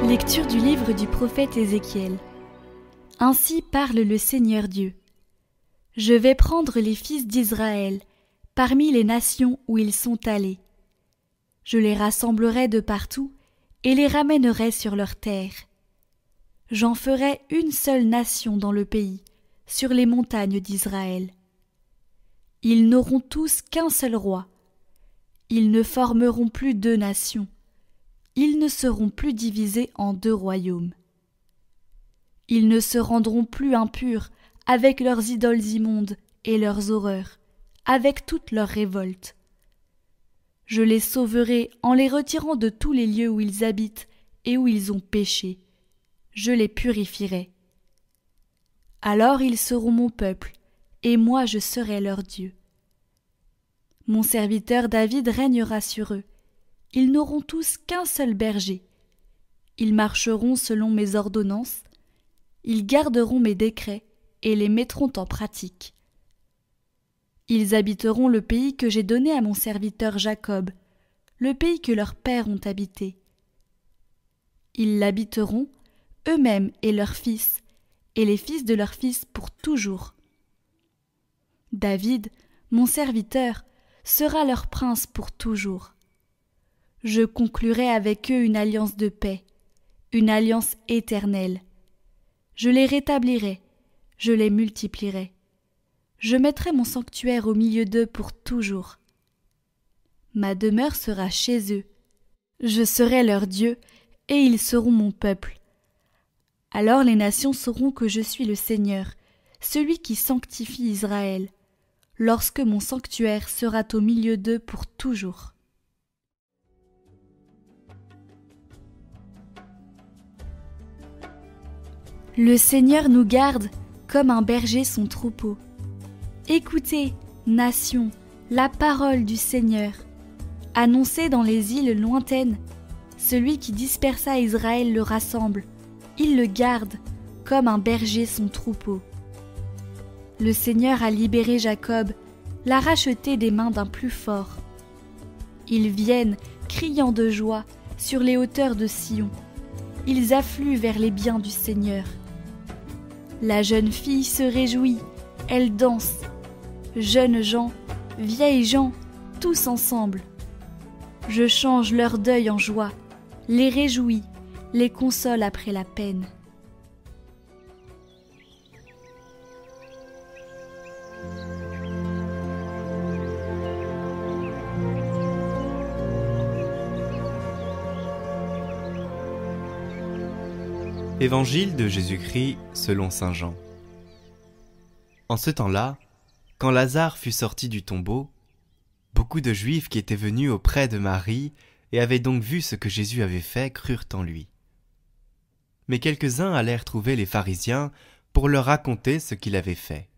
Lecture du livre du prophète Ézéchiel. Ainsi parle le Seigneur Dieu. Je vais prendre les fils d'Israël parmi les nations où ils sont allés. Je les rassemblerai de partout et les ramènerai sur leur terre. J'en ferai une seule nation dans le pays, sur les montagnes d'Israël. Ils n'auront tous qu'un seul roi. Ils ne formeront plus deux nations. Ils ne seront plus divisés en deux royaumes. Ils ne se rendront plus impurs avec leurs idoles immondes et leurs horreurs, avec toutes leurs révoltes. Je les sauverai en les retirant de tous les lieux où ils habitent et où ils ont péché. Je les purifierai. Alors ils seront mon peuple, et moi je serai leur Dieu. Mon serviteur David régnera sur eux. Ils n'auront tous qu'un seul berger. Ils marcheront selon mes ordonnances. Ils garderont mes décrets et les mettront en pratique. Ils habiteront le pays que j'ai donné à mon serviteur Jacob, le pays que leurs pères ont habité. Ils l'habiteront, eux-mêmes et leurs fils, et les fils de leurs fils pour toujours. David, mon serviteur, sera leur prince pour toujours. Je conclurai avec eux une alliance de paix, une alliance éternelle. Je les rétablirai, je les multiplierai. Je mettrai mon sanctuaire au milieu d'eux pour toujours. Ma demeure sera chez eux. Je serai leur Dieu, et ils seront mon peuple. Alors les nations sauront que je suis le Seigneur, celui qui sanctifie Israël, lorsque mon sanctuaire sera au milieu d'eux pour toujours. Le Seigneur nous garde comme un berger son troupeau. Écoutez, nations, la parole du Seigneur. Annoncez dans les îles lointaines. Celui qui dispersa Israël le rassemble. Il le garde comme un berger son troupeau. Le Seigneur a libéré Jacob, l'a racheté des mains d'un plus fort. Ils viennent, criant de joie, sur les hauteurs de Sion. Ils affluent vers les biens du Seigneur. La jeune fille se réjouit, elle danse. Jeunes gens, vieilles gens, tous ensemble. Je change leur deuil en joie, les réjouis, les console après la peine. Évangile de Jésus-Christ selon saint Jean. En ce temps-là, quand Lazare fut sorti du tombeau, beaucoup de Juifs qui étaient venus auprès de Marie et avaient donc vu ce que Jésus avait fait crurent en lui. Mais quelques-uns allèrent trouver les pharisiens pour leur raconter ce qu'il avait fait.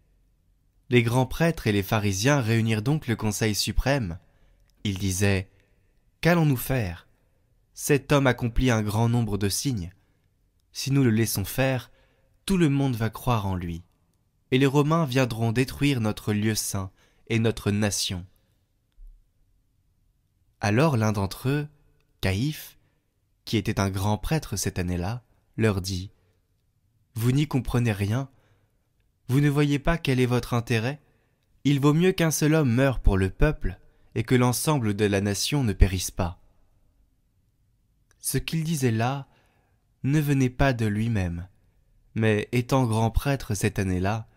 Les grands prêtres et les pharisiens réunirent donc le conseil suprême. Ils disaient : « Qu'allons-nous faire ? Cet homme accomplit un grand nombre de signes. Si nous le laissons faire, tout le monde va croire en lui, et les Romains viendront détruire notre lieu saint et notre nation. » Alors l'un d'entre eux, Caïphe, qui était un grand prêtre cette année-là, leur dit : « Vous n'y comprenez rien ? Vous ne voyez pas quel est votre intérêt ? Il vaut mieux qu'un seul homme meure pour le peuple et que l'ensemble de la nation ne périsse pas. » Ce qu'il disait là ne venait pas de lui-même, mais étant grand prêtre cette année-là,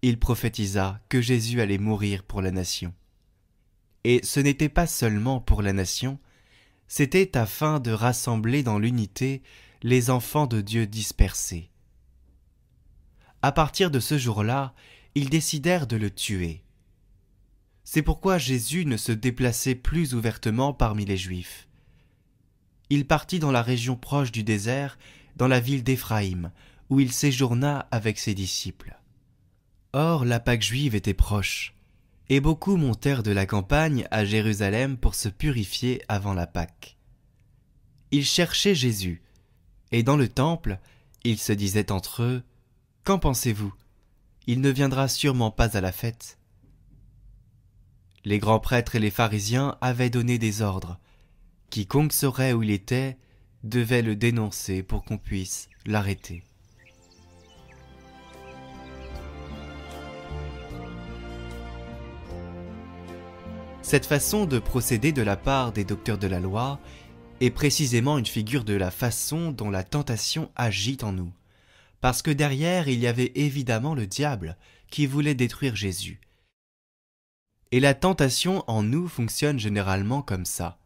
il prophétisa que Jésus allait mourir pour la nation. Et ce n'était pas seulement pour la nation, c'était afin de rassembler dans l'unité les enfants de Dieu dispersés. À partir de ce jour-là, ils décidèrent de le tuer. C'est pourquoi Jésus ne se déplaçait plus ouvertement parmi les Juifs. Il partit dans la région proche du désert, dans la ville d'Éphraïm, où il séjourna avec ses disciples. Or, la Pâque juive était proche, et beaucoup montèrent de la campagne à Jérusalem pour se purifier avant la Pâque. Ils cherchaient Jésus, et dans le temple, ils se disaient entre eux : « Qu'en pensez-vous ? Il ne viendra sûrement pas à la fête. » Les grands prêtres et les pharisiens avaient donné des ordres. Quiconque saurait où il était, devait le dénoncer pour qu'on puisse l'arrêter. Cette façon de procéder de la part des docteurs de la loi est précisément une figure de la façon dont la tentation agit en nous, parce que derrière il y avait évidemment le diable qui voulait détruire Jésus. Et la tentation en nous fonctionne généralement comme ça.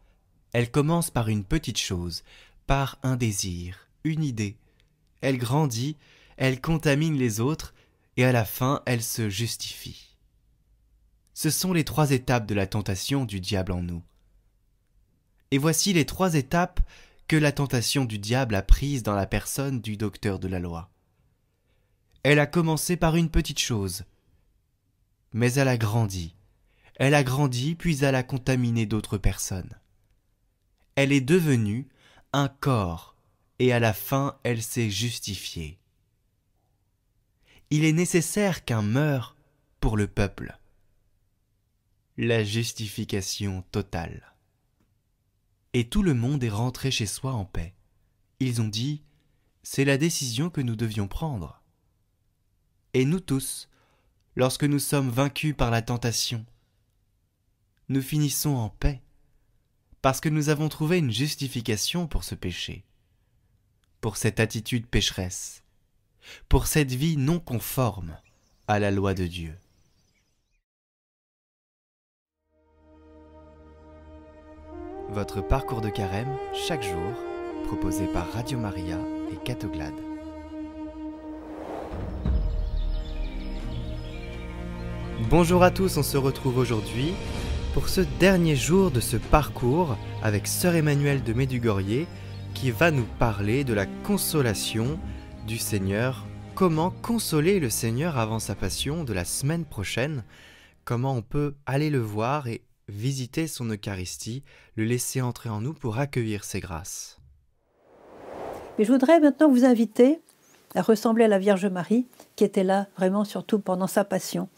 Elle commence par une petite chose, par un désir, une idée. Elle grandit, elle contamine les autres, et à la fin, elle se justifie. Ce sont les 3 étapes de la tentation du diable en nous. Et voici les 3 étapes que la tentation du diable a prises dans la personne du docteur de la loi. Elle a commencé par une petite chose, mais elle a grandi. Elle a grandi, puis elle a contaminé d'autres personnes. Elle est devenue un corps, et à la fin, elle s'est justifiée. Il est nécessaire qu'un meure pour le peuple. La justification totale. Et tout le monde est rentré chez soi en paix. Ils ont dit, c'est la décision que nous devions prendre. Et nous tous, lorsque nous sommes vaincus par la tentation, nous finissons en paix, parce que nous avons trouvé une justification pour ce péché, pour cette attitude pécheresse, pour cette vie non conforme à la loi de Dieu. Votre parcours de carême, chaque jour, proposé par Radio Maria et Catoglade. Bonjour à tous, on se retrouve aujourd'hui pour ce dernier jour de ce parcours avec Sœur Emmanuelle de Medjugorje qui va nous parler de la consolation du Seigneur. Comment consoler le Seigneur avant sa passion de la semaine prochaine? Comment on peut aller le voir et visiter son Eucharistie, le laisser entrer en nous pour accueillir ses grâces. Mais je voudrais maintenant vous inviter à ressembler à la Vierge Marie, qui était là vraiment surtout pendant sa passion,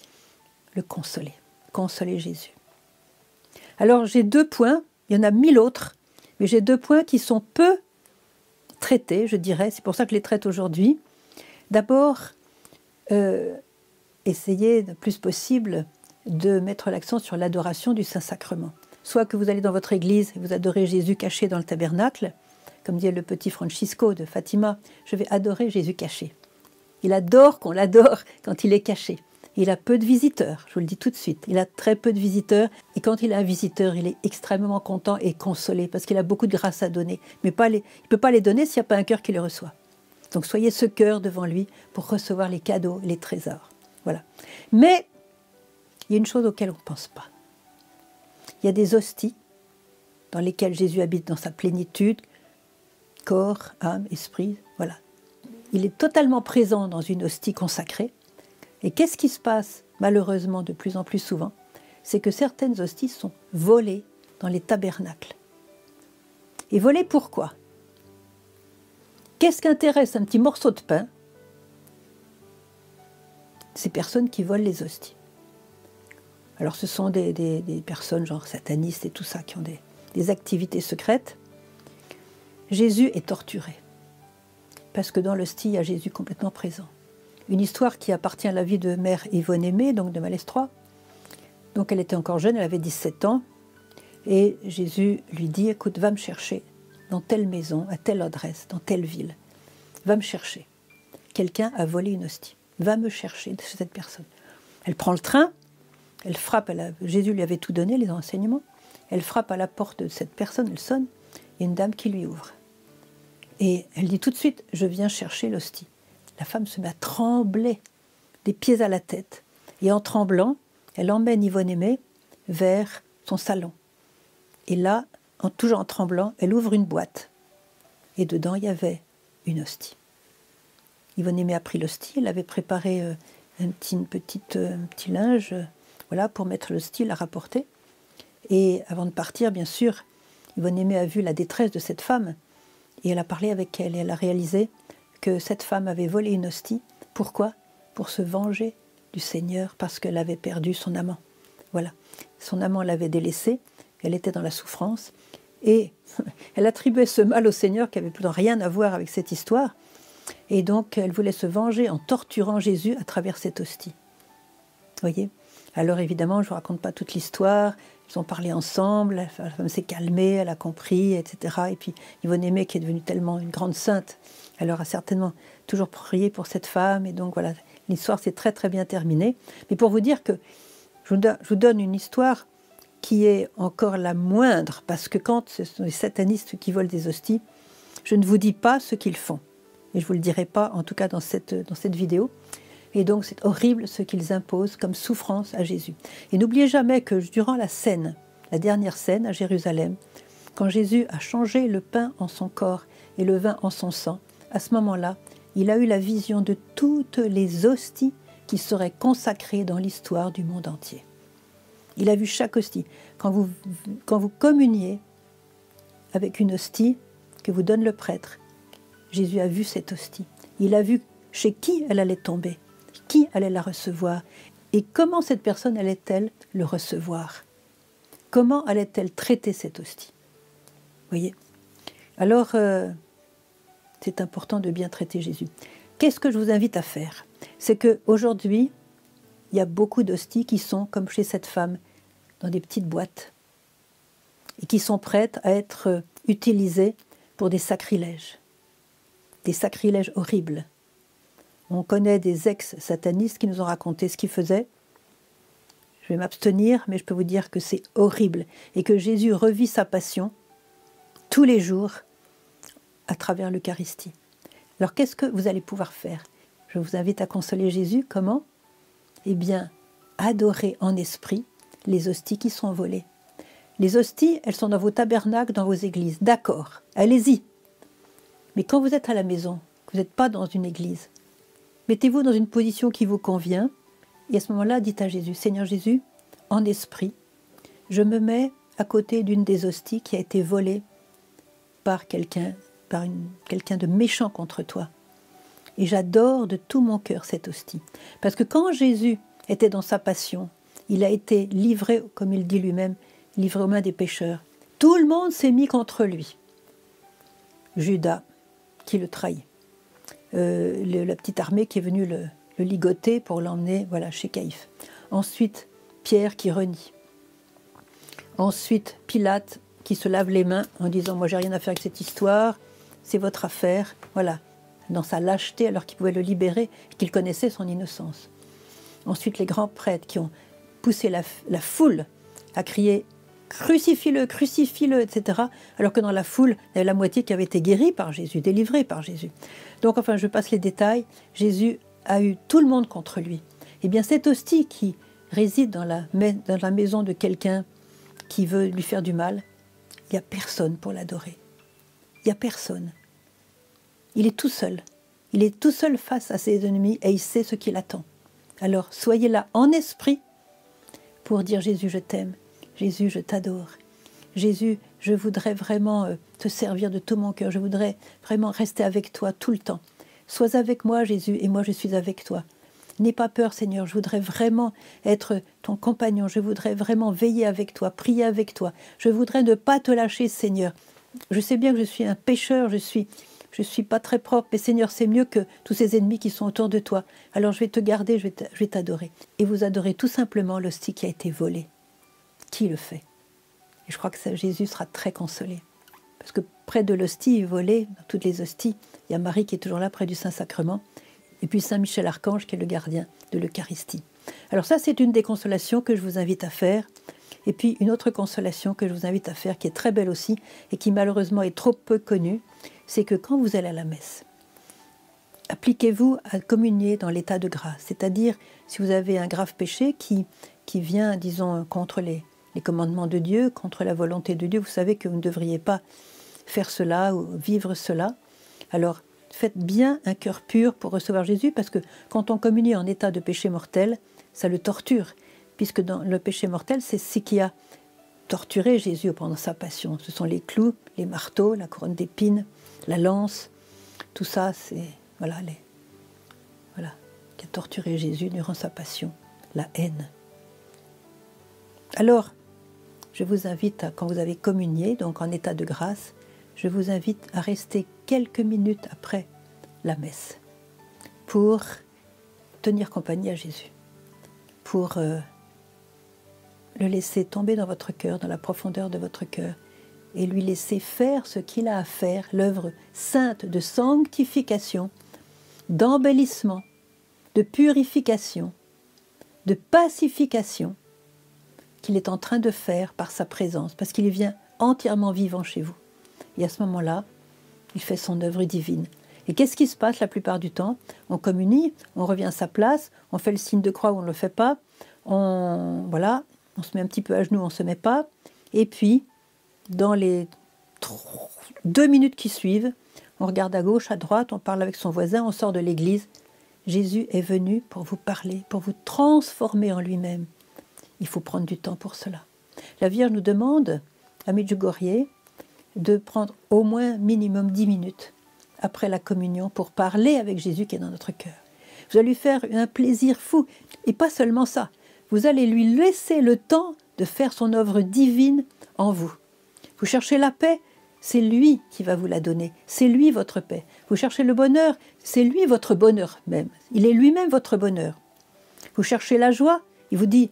le consoler Jésus. Alors j'ai 2 points, il y en a 1000 autres, mais j'ai 2 points qui sont peu traités, je dirais, c'est pour ça que je les traite aujourd'hui. D'abord, essayez le plus possible de mettre l'accent sur l'adoration du Saint-Sacrement. Soit que vous allez dans votre église et vous adorez Jésus caché dans le tabernacle, comme dit le petit Francisco de Fatima, je vais adorer Jésus caché. Il adore qu'on l'adore quand il est caché. Il a peu de visiteurs, je vous le dis tout de suite. Il a très peu de visiteurs et quand il a un visiteur, il est extrêmement content et consolé parce qu'il a beaucoup de grâce à donner. Mais il ne peut pas les donner s'il n'y a pas un cœur qui les reçoit. Donc soyez ce cœur devant lui pour recevoir les cadeaux, les trésors. Voilà. Mais il y a une chose auquel on ne pense pas. Il y a des hosties dans lesquelles Jésus habite dans sa plénitude, corps, âme, esprit, voilà. Il est totalement présent dans une hostie consacrée. Et qu'est-ce qui se passe, malheureusement, de plus en plus souvent? C'est que certaines hosties sont volées dans les tabernacles. Et volées pourquoi? Qu'est-ce qu'intéresse un petit morceau de pain? Ces personnes qui volent les hosties. Alors ce sont des personnes genre satanistes et tout ça, qui ont des activités secrètes. Jésus est torturé, parce que dans l'hostie, il y a Jésus complètement présent. Une histoire qui appartient à la vie de mère Yvonne Aimée, donc de Malestroit. Donc elle était encore jeune, elle avait 17 ans, et Jésus lui dit, écoute, va me chercher dans telle maison, à telle adresse, dans telle ville. Va me chercher. Quelqu'un a volé une hostie. Va me chercher chez cette personne. Elle prend le train. Elle frappe, Jésus lui avait tout donné, les enseignements. Elle frappe à la porte de cette personne, elle sonne, il y a une dame qui lui ouvre. Et elle dit tout de suite, je viens chercher l'hostie. La femme se met à trembler, des pieds à la tête. Et en tremblant, elle emmène Yvonne Aimée vers son salon. Et là, toujours en tremblant, elle ouvre une boîte. Et dedans, il y avait une hostie. Yvonne Aimée a pris l'hostie, elle avait préparé un petit linge, voilà, pour mettre l'hostie, la rapporter. Et avant de partir, bien sûr, Yvonne Aimée a vu la détresse de cette femme et elle a parlé avec elle et elle a réalisé que cette femme avait volé une hostie. Pourquoi? Pour se venger du Seigneur parce qu'elle avait perdu son amant. Voilà. Son amant l'avait délaissée, elle était dans la souffrance Et elle attribuait ce mal au Seigneur qui avait plus rien à voir avec cette histoire. Et donc, elle voulait se venger en torturant Jésus à travers cette hostie. Vous voyez? Alors évidemment, je ne vous raconte pas toute l'histoire. Ils ont parlé ensemble, la femme s'est calmée, elle a compris, etc. Et puis Yvonne Aimée, qui est devenue tellement une grande sainte, elle aura certainement toujours prié pour cette femme. Et donc voilà, l'histoire s'est très très bien terminée. Mais pour vous dire que je vous donne une histoire qui est encore la moindre, parce que quand ce sont les satanistes qui volent des hosties, je ne vous dis pas ce qu'ils font. Et je ne vous le dirai pas, en tout cas dans cette vidéo. Et donc c'est horrible ce qu'ils imposent comme souffrance à Jésus. Et n'oubliez jamais que durant la scène, la dernière scène à Jérusalem, quand Jésus a changé le pain en son corps et le vin en son sang, à ce moment-là, il a eu la vision de toutes les hosties qui seraient consacrées dans l'histoire du monde entier. Il a vu chaque hostie. Quand vous communiez avec une hostie que vous donne le prêtre, Jésus a vu cette hostie. Il a vu chez qui elle allait tomber, qui allait la recevoir et comment cette personne allait-elle le recevoir. Comment allait-elle traiter cette hostie. Vous voyez? Alors, c'est important de bien traiter Jésus. Qu'est-ce que je vous invite à faire? C'est qu'aujourd'hui, il y a beaucoup d'hosties qui sont, comme chez cette femme, dans des petites boîtes et qui sont prêtes à être utilisées pour des sacrilèges horribles. On connaît des ex-satanistes qui nous ont raconté ce qu'ils faisaient. Je vais m'abstenir, mais je peux vous dire que c'est horrible et que Jésus revit sa passion tous les jours à travers l'Eucharistie. Alors qu'est-ce que vous allez pouvoir faire? Je vous invite à consoler Jésus. Comment? Eh bien, adorer en esprit les hosties qui sont volées. Les hosties, elles sont dans vos tabernacles, dans vos églises. D'accord, allez-y. Mais quand vous êtes à la maison, que vous n'êtes pas dans une église, mettez-vous dans une position qui vous convient. Et à ce moment-là, dites à Jésus, Seigneur Jésus, en esprit, je me mets à côté d'une des hosties qui a été volée par quelqu'un de méchant contre toi. Et j'adore de tout mon cœur cette hostie. Parce que quand Jésus était dans sa passion, il a été livré, comme il dit lui-même, livré aux mains des pécheurs. Tout le monde s'est mis contre lui. Judas, qui le trahit. La petite armée qui est venue le ligoter pour l'emmener chez Caïphe. Ensuite, Pierre qui renie. Ensuite, Pilate qui se lave les mains en disant « Moi, j'ai rien à faire avec cette histoire, c'est votre affaire. » Voilà, dans sa lâcheté alors qu'il pouvait le libérer et qu'il connaissait son innocence. Ensuite, les grands prêtres qui ont poussé la foule à crier « Crucifie-le, crucifie-le », etc. Alors que dans la foule, il y avait la moitié qui avait été guérie par Jésus, délivrée par Jésus. Donc, enfin, je passe les détails. Jésus a eu tout le monde contre lui. Eh bien, cette hostie qui réside dans la maison de quelqu'un qui veut lui faire du mal, il n'y a personne pour l'adorer. Il n'y a personne. Il est tout seul. Il est tout seul face à ses ennemis et il sait ce qui l'attend. Alors, soyez là en esprit pour dire « Jésus, je t'aime. Jésus, je t'adore. Jésus, je voudrais vraiment te servir de tout mon cœur. Je voudrais vraiment rester avec toi tout le temps. Sois avec moi, Jésus, et moi je suis avec toi. N'aie pas peur, Seigneur. Je voudrais vraiment être ton compagnon. Je voudrais vraiment veiller avec toi, prier avec toi. Je voudrais ne pas te lâcher, Seigneur. Je sais bien que je suis un pécheur, je suis pas très propre, mais Seigneur, c'est mieux que tous ces ennemis qui sont autour de toi. Alors je vais te garder, je vais t'adorer. » Et vous adorez tout simplement l'hostie qui a été volée. Qui le fait? Et je crois que Jésus sera très consolé. Parce que près de l'hostie volée, dans toutes les hosties, il y a Marie qui est toujours là près du Saint-Sacrement, et puis Saint Michel-Archange qui est le gardien de l'Eucharistie. Alors ça, c'est une des consolations que je vous invite à faire. Et puis une autre consolation que je vous invite à faire, qui est très belle aussi, et qui malheureusement est trop peu connue, c'est que quand vous allez à la messe, appliquez-vous à communier dans l'état de grâce. C'est-à-dire, si vous avez un grave péché qui vient, disons, contre les commandements de Dieu, contre la volonté de Dieu, vous savez que vous ne devriez pas faire cela ou vivre cela. Alors, faites bien un cœur pur pour recevoir Jésus, parce que quand on communie en état de péché mortel, ça le torture, puisque dans le péché mortel, c'est ce qui a torturé Jésus pendant sa passion. Ce sont les clous, les marteaux, la couronne d'épines, la lance, tout ça, c'est qui a torturé Jésus durant sa passion, la haine. Alors, je vous invite, quand vous avez communié, donc en état de grâce, je vous invite à rester quelques minutes après la messe pour tenir compagnie à Jésus, pour le laisser tomber dans votre cœur, dans la profondeur de votre cœur, et lui laisser faire ce qu'il a à faire, l'œuvre sainte de sanctification, d'embellissement, de purification, de pacification qu'il est en train de faire par sa présence, parce qu'il vient entièrement vivant chez vous. Et à ce moment-là, il fait son œuvre divine. Et qu'est-ce qui se passe la plupart du temps? On communie, on revient à sa place, on fait le signe de croix ou on ne le fait pas, on se met un petit peu à genoux, on ne se met pas, et puis, dans les 2 minutes qui suivent, on regarde à gauche, à droite, on parle avec son voisin, on sort de l'église. Jésus est venu pour vous parler, pour vous transformer en lui-même. Il faut prendre du temps pour cela. La Vierge nous demande, à Medjugorje, de prendre au moins minimum 10 minutes après la communion pour parler avec Jésus qui est dans notre cœur. Vous allez lui faire un plaisir fou. Et pas seulement ça, vous allez lui laisser le temps de faire son œuvre divine en vous. Vous cherchez la paix, c'est lui qui va vous la donner. C'est lui votre paix. Vous cherchez le bonheur, c'est lui votre bonheur même. Il est lui-même votre bonheur. Vous cherchez la joie, il vous dit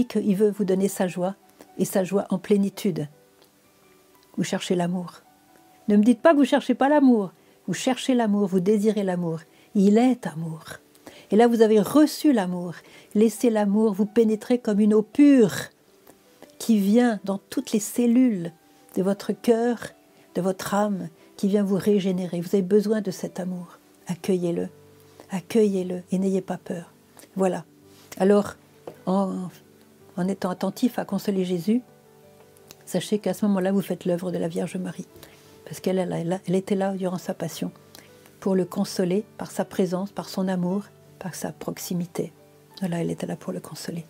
qu'il veut vous donner sa joie, et sa joie en plénitude. Vous cherchez l'amour. Ne me dites pas que vous ne cherchez pas l'amour. Vous cherchez l'amour, vous désirez l'amour. Il est amour. Et là, vous avez reçu l'amour. Laissez l'amour vous pénétrer comme une eau pure qui vient dans toutes les cellules de votre cœur, de votre âme, qui vient vous régénérer. Vous avez besoin de cet amour. Accueillez-le. Accueillez-le et n'ayez pas peur. Voilà. Alors, en étant attentif à consoler Jésus, sachez qu'à ce moment-là, vous faites l'œuvre de la Vierge Marie. Parce qu'elle était là durant sa passion, pour le consoler par sa présence, par son amour, par sa proximité. Voilà, elle était là pour le consoler.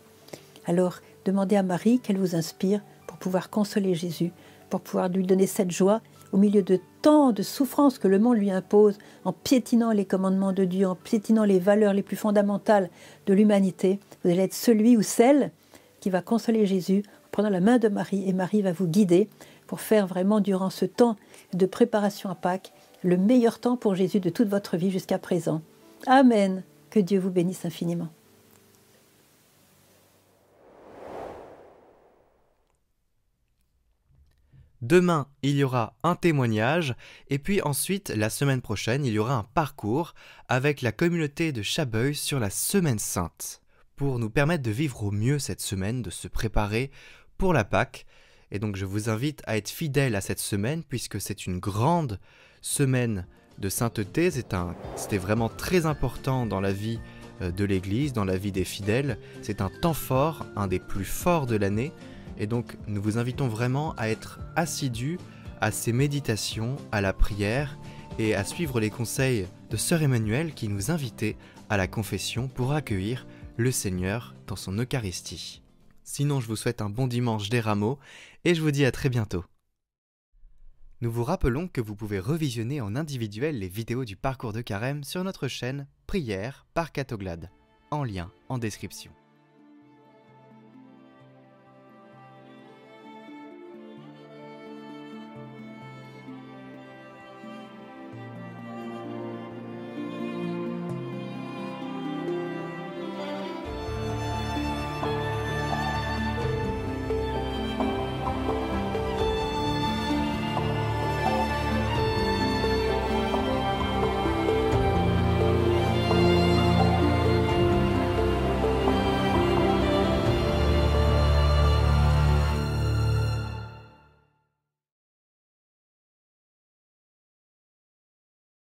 Alors, demandez à Marie qu'elle vous inspire pour pouvoir consoler Jésus, pour pouvoir lui donner cette joie au milieu de tant de souffrances que le monde lui impose, en piétinant les commandements de Dieu, en piétinant les valeurs les plus fondamentales de l'humanité. Vous allez être celui ou celle qui va consoler Jésus en prenant la main de Marie, et Marie va vous guider pour faire vraiment durant ce temps de préparation à Pâques le meilleur temps pour Jésus de toute votre vie jusqu'à présent. Amen. Que Dieu vous bénisse infiniment. Demain, il y aura un témoignage, et puis ensuite, la semaine prochaine, il y aura un parcours avec la communauté de Chabeuil sur la Semaine Sainte, pour nous permettre de vivre au mieux cette semaine, de se préparer pour la Pâque. Et donc je vous invite à être fidèle à cette semaine, puisque c'est une grande semaine de sainteté. C'était vraiment très important dans la vie de l'Église, dans la vie des fidèles. C'est un temps fort, un des plus forts de l'année. Et donc nous vous invitons vraiment à être assidus à ces méditations, à la prière et à suivre les conseils de Sœur Emmanuelle qui nous invitait à la confession pour accueillir le Seigneur dans son Eucharistie. Sinon, je vous souhaite un bon dimanche des Rameaux et je vous dis à très bientôt. Nous vous rappelons que vous pouvez revisionner en individuel les vidéos du parcours de Carême sur notre chaîne Prière par Catoglade, en lien en description.